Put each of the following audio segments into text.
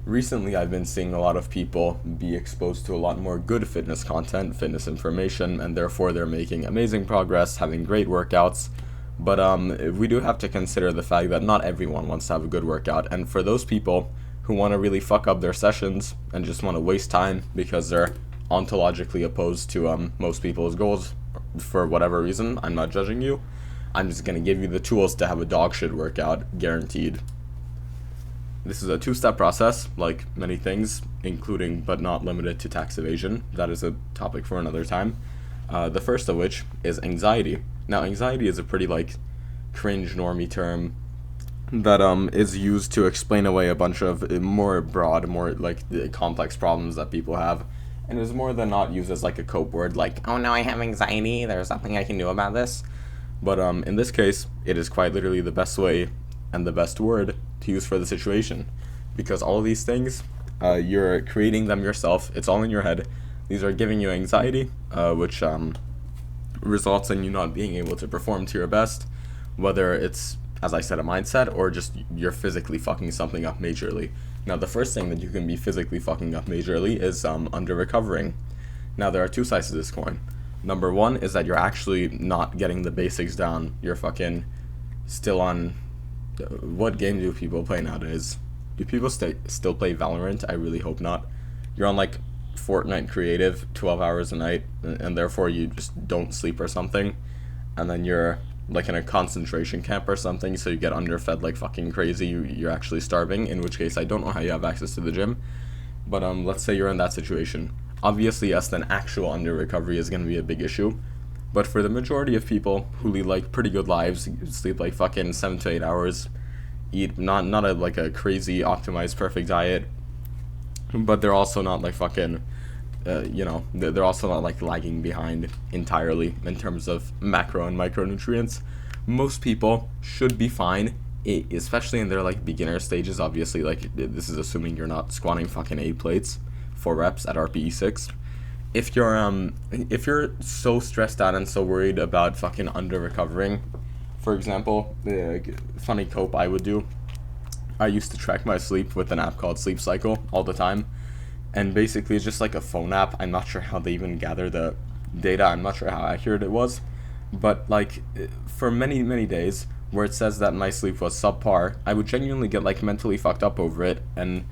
Recently, I've been seeing a lot of people be exposed to a lot more good fitness content, fitness information, and therefore they're making amazing progress, having great workouts. But we do have to consider the fact that not everyone wants to have a good workout, and for those people who want to really fuck up their sessions and just want to waste time because they're ontologically opposed to most people's goals for whatever reason, I'm not judging you. I'm just gonna give you the tools to have a dog shit workout, guaranteed. This is a two-step process, like many things, including but not limited to tax evasion. That is a topic for another time. The first of which is anxiety. Now, anxiety is a pretty cringe normie term that is used to explain away a bunch of more broad, more complex problems that people have, and is more than not used as like a cope word, like, oh no, I have anxiety, there's nothing I can do about this. But in this case, it is quite literally the best way and the best word to use for the situation, because all of these things, you're creating them yourself. It's all in your head. These are giving you anxiety, which results in you not being able to perform to your best, whether it's, as I said, a mindset or just you're physically fucking something up majorly. Now, the first thing that you can be physically fucking up majorly is under recovering. Now, there are two sides to this coin. Number one is that you're actually not getting the basics down. You're fucking still on. What game do people play nowadays? Do people still play Valorant? I really hope not. You're on Fortnite creative 12 hours a night, and therefore you just don't sleep or something, and then you're in a concentration camp or something, so you get underfed like fucking crazy. You're actually starving, in which case I don't know how you have access to the gym. But let's say you're in that situation. Obviously, yes, then actual under recovery is going to be a big issue. But for the majority of people who lead pretty good lives, sleep fucking 7 to 8 hours, eat not a crazy optimized perfect diet, but they're also not fucking, they're also not lagging behind entirely in terms of macro and micronutrients. Most people should be fine, especially in their beginner stages. Obviously, this is assuming you're not squatting fucking 8 plates, 4 reps at RPE 6. If you're so stressed out and so worried about fucking under recovering, for example, the funny cope I would do, I used to track my sleep with an app called Sleep Cycle all the time, and basically it's just like a phone app. I'm not sure how they even gather the data. I'm not sure how accurate it was, but for many days where it says that my sleep was subpar, I would genuinely get mentally fucked up over it. And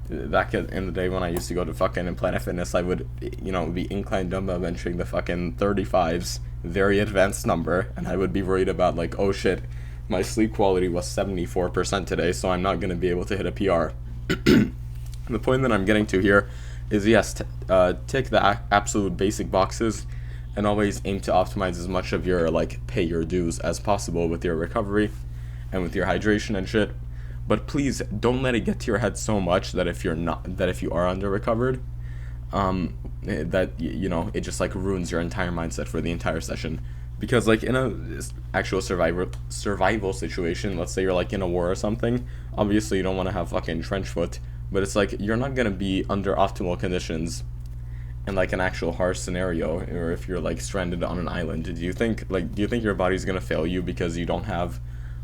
back in the day when I used to go to fucking Planet Fitness, I would, be incline dumbbell benching the fucking 35s, very advanced number, and I would be worried about oh shit, my sleep quality was 74% today, so I'm not going to be able to hit a PR. The point that I'm getting to here is, yes, tick the absolute basic boxes, and always aim to optimize as much of your pay your dues as possible with your recovery and with your hydration and shit. But please don't let it get to your head so much that if you are under recovered, that it just ruins your entire mindset for the entire session. Because in a actual survival situation, let's say you're in a war or something, obviously you don't want to have fucking trench foot, but it's you're not gonna be under optimal conditions in an actual harsh scenario, or if you're stranded on an island. Do you think your body's gonna fail you because you don't have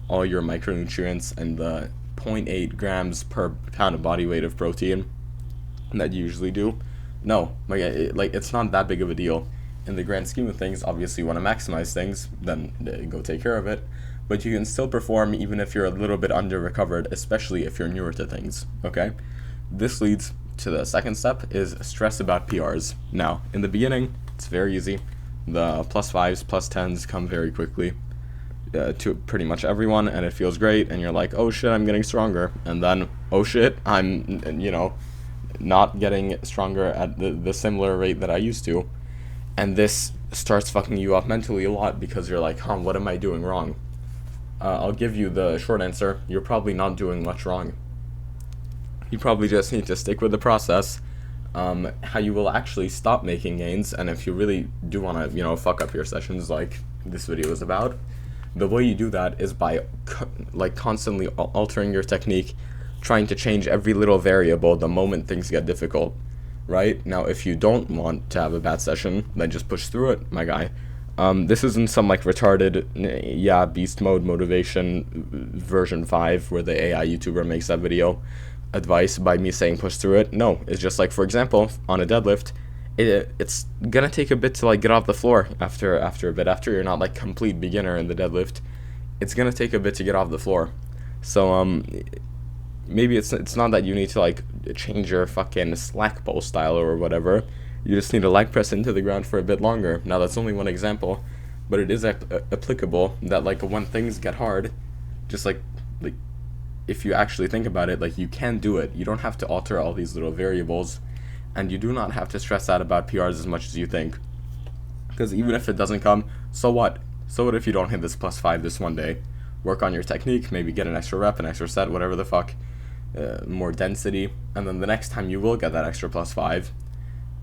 all your micronutrients and the zero point 0.8 grams per pound of body weight of protein that you usually do? No, it's not that big of a deal. In the grand scheme of things, obviously you want to maximize things, then go take care of it. But you can still perform even if you're a little bit under recovered, especially if you're newer to things, okay? This leads to the second step, is stress about PRs. Now, in the beginning, it's very easy. The +5s, +10s come very quickly to pretty much everyone, and it feels great, and you're oh shit, I'm getting stronger. And then, oh shit, I'm, not getting stronger at the similar rate that I used to. And this starts fucking you up mentally a lot, because you're what am I doing wrong? I'll give you the short answer. You're probably not doing much wrong. You probably just need to stick with the process. How you will actually stop making gains, and if you really do want to, fuck up your sessions like this video is about, the way you do that is by constantly altering your technique, trying to change every little variable the moment things get difficult. Right? Now, if you don't want to have a bad session, then just push through it, my guy. This isn't some retarded, beast mode motivation version 5 where the AI YouTuber makes that video. advice by me saying push through it. No, it's just like, for example, on a deadlift, it's gonna take a bit to like get off the floor after a bit. After you're not like complete beginner in the deadlift, it's gonna take a bit to get off the floor. So maybe it's not that you need to like change your fucking slack pull style or whatever. You just need to leg press into the ground for a bit longer. Now that's only one example, but it is applicable that like when things get hard, just like if you actually think about it, like you can do it. You don't have to alter all these little variables, and you do not have to stress out about PRs as much as you think. Because even if it doesn't come, so what? So what if you don't hit this +5 this one day? Work on your technique, maybe get an extra rep, an extra set, whatever the fuck, more density, and then the next time you will get that extra +5,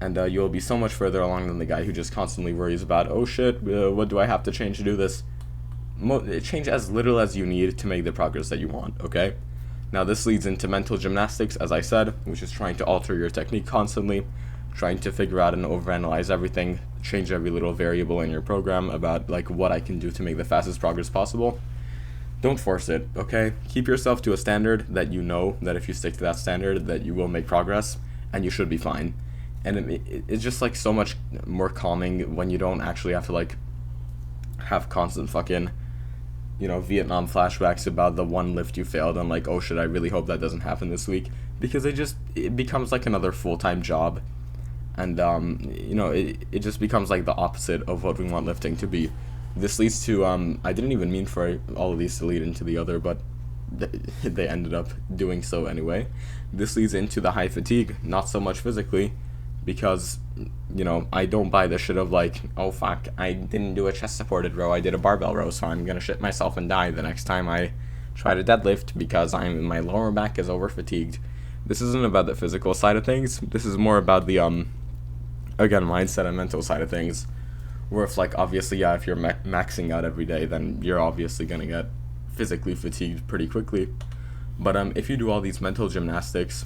and you'll be so much further along than the guy who just constantly worries about, oh shit, what do I have to change to do this? Change as little as you need to make the progress that you want, okay? Now this leads into mental gymnastics, as I said, which is trying to alter your technique constantly, trying to figure out and overanalyze everything, change every little variable in your program about like what I can do to make the fastest progress possible. Don't force it, okay? Keep yourself to a standard that you know that if you stick to that standard that you will make progress and you should be fine. And it's just like so much more calming when you don't actually have to like have constant fucking, you know, Vietnam flashbacks about the one lift you failed and like, oh shit, I really hope that doesn't happen this week, because it becomes like another full-time job, and you know, it just becomes like the opposite of what we want lifting to be. This leads to I didn't even mean for all of these to lead into the other, but they ended up doing so anyway. This leads into the high fatigue, not so much physically, because, you know, I don't buy the shit of like, oh fuck, I didn't do a chest supported row, I did a barbell row, so I'm gonna shit myself and die the next time I try to deadlift because my lower back is over fatigued. This isn't about the physical side of things. This is more about the again, mindset and mental side of things, where if like, obviously, yeah, if you're maxing out every day, then you're obviously gonna get physically fatigued pretty quickly. But if you do all these mental gymnastics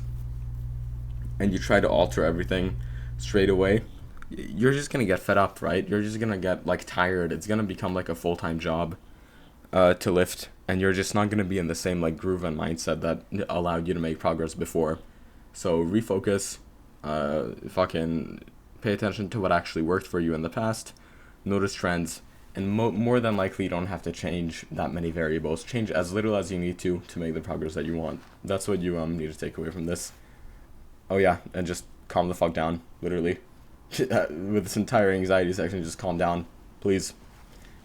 and you try to alter everything straight away, you're just gonna get fed up, right? You're just gonna get like tired. It's gonna become like a full-time job to lift, and you're just not gonna be in the same like groove and mindset that allowed you to make progress before. So refocus, fucking pay attention to what actually worked for you in the past, notice trends, and more than likely you don't have to change that many variables. Change as little as you need to make the progress that you want. That's what you need to take away from this. Oh yeah, and just calm the fuck down, literally. With this entire anxiety section, just calm down, please.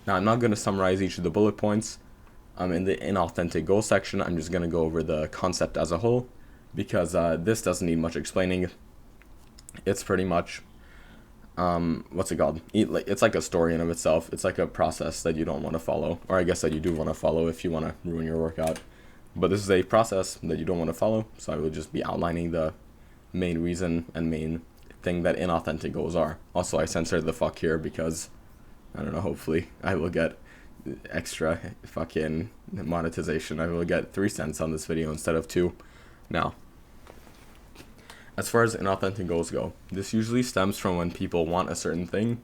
Now, I'm not going to summarize each of the bullet points. In the inauthentic goal section, I'm just going to go over the concept as a whole, because this doesn't need much explaining. It's pretty much, what's it called? It's like a story in of itself. It's like a process that you don't want to follow, or I guess that you do want to follow if you want to ruin your workout. But this is a process that you don't want to follow, so I will just be outlining the main reason and main thing that inauthentic goals are. Also, I censored the fuck here because, I don't know, hopefully I will get extra fucking monetization. I will get 3 cents on this video instead of 2. Now, as far as inauthentic goals go, this usually stems from when people want a certain thing,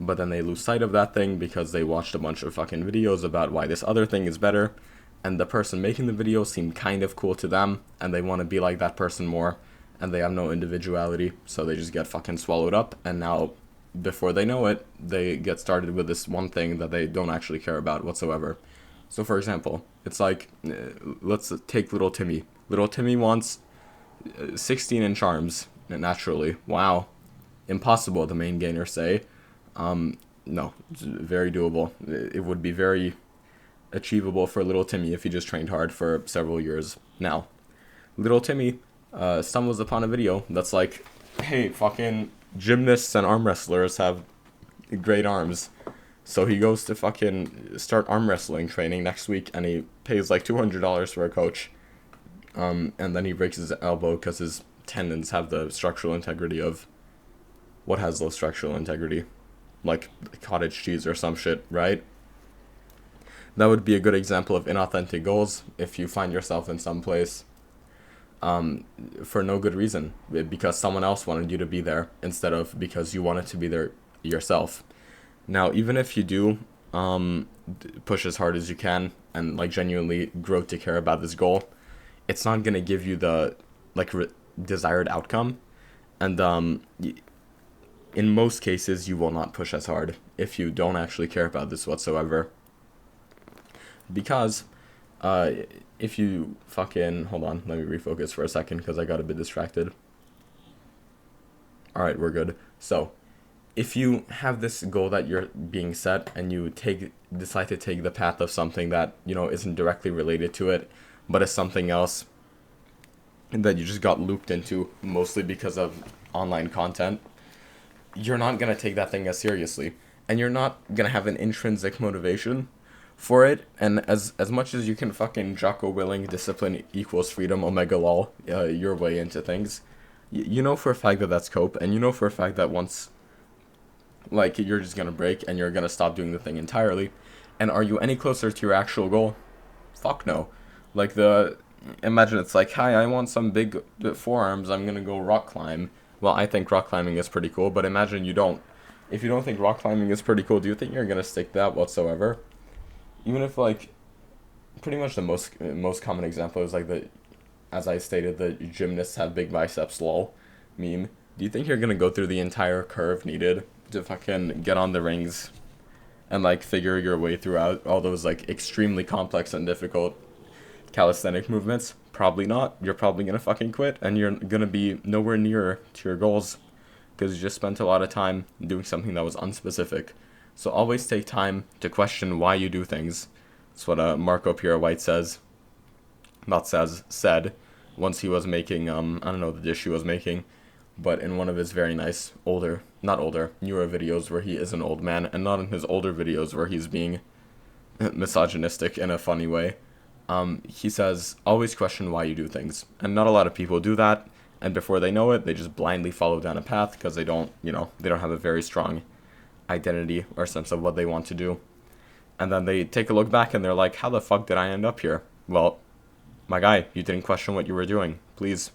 but then they lose sight of that thing because they watched a bunch of fucking videos about why this other thing is better, and the person making the video seemed kind of cool to them, and they want to be like that person more, and they have no individuality, so they just get fucking swallowed up, and now, before they know it, they get started with this one thing that they don't actually care about whatsoever. So for example, it's like, let's take little Timmy. Little Timmy wants 16-inch arms, naturally. Wow. Impossible, the main gainers say. No, it's very doable. It would be very achievable for little Timmy if he just trained hard for several years. Now, little Timmy stumbles upon a video that's like, hey, fucking gymnasts and arm wrestlers have great arms. So he goes to fucking start arm wrestling training next week, and he pays like $200 for a coach. And then he breaks his elbow because his tendons have the structural integrity of... What has low structural integrity? Like cottage cheese or some shit, right? That would be a good example of inauthentic goals if you find yourself in some place for no good reason, because someone else wanted you to be there instead of because you wanted to be there yourself. Now, even if you do push as hard as you can and like genuinely grow to care about this goal, it's not going to give you the like desired outcome, and in most cases you will not push as hard if you don't actually care about this whatsoever. Because if you fucking hold on, let me refocus for a second because I got a bit distracted. All right, we're good. So if you have this goal that you're being set and you decide to take the path of something that, you know, isn't directly related to it, but is something else that you just got looped into mostly because of online content, you're not going to take that thing as seriously, and you're not going to have an intrinsic motivation for it. And as much as you can fucking Jocko Willing discipline equals freedom omega lol your way into things, you know for a fact that that's cope, and you know for a fact that once, like, you're just gonna break and you're gonna stop doing the thing entirely. And are you any closer to your actual goal? Fuck no. Like, imagine it's like, hi, I want some big forearms, I'm gonna go rock climb. Well, I think rock climbing is pretty cool, but imagine you don't. If you don't think rock climbing is pretty cool, do you think you're gonna stick to that whatsoever? Even if, like, pretty much the most common example is like as I stated, the gymnasts have big biceps lol meme. Do you think you're gonna go through the entire curve needed to fucking get on the rings and, like, figure your way throughout all those, like, extremely complex and difficult calisthenic movements? Probably not. You're probably gonna fucking quit, and you're gonna be nowhere near to your goals because you just spent a lot of time doing something that was unspecific. So always take time to question why you do things. That's what Marco Pierre White said once he was making, I don't know the dish he was making, but in one of his very nice newer videos where he is an old man, and not in his older videos where he's being misogynistic in a funny way. He says, always question why you do things. And not a lot of people do that, and before they know it, they just blindly follow down a path because they don't have a very strong identity or sense of what they want to do. And then they take a look back and they're like, how the fuck did I end up here? Well, my guy, you didn't question what you were doing. Please.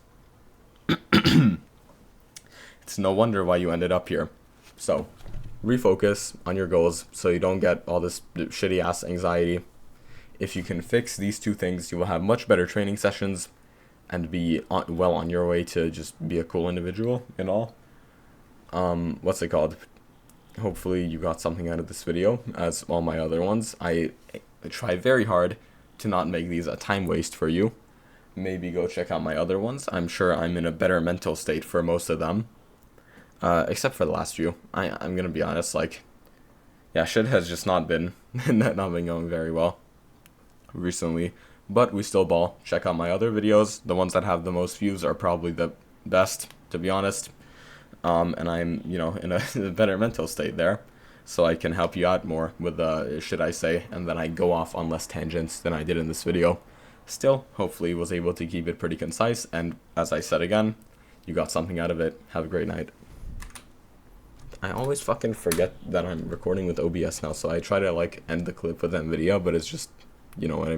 It's no wonder why you ended up here. So, refocus on your goals so you don't get all this shitty ass anxiety. If you can fix these two things, you will have much better training sessions and be well on your way to just be a cool individual and all. What's it called? Hopefully you got something out of this video, as all my other ones. I try very hard to not make these a time waste for you. Maybe go check out my other ones. I'm sure I'm in a better mental state for most of them. Except for the last few. I'm gonna be honest, like, yeah, shit has just not been going very well recently. But we still ball. Check out my other videos. The ones that have the most views are probably the best, to be honest. And I'm, in a better mental state there. So I can help you out more with should I say, and then I go off on less tangents than I did in this video. Still, hopefully was able to keep it pretty concise, and as I said again, you got something out of it. Have a great night. I always fucking forget that I'm recording with OBS now, so I try to, like, end the clip with that video, but it's just, you know what I mean.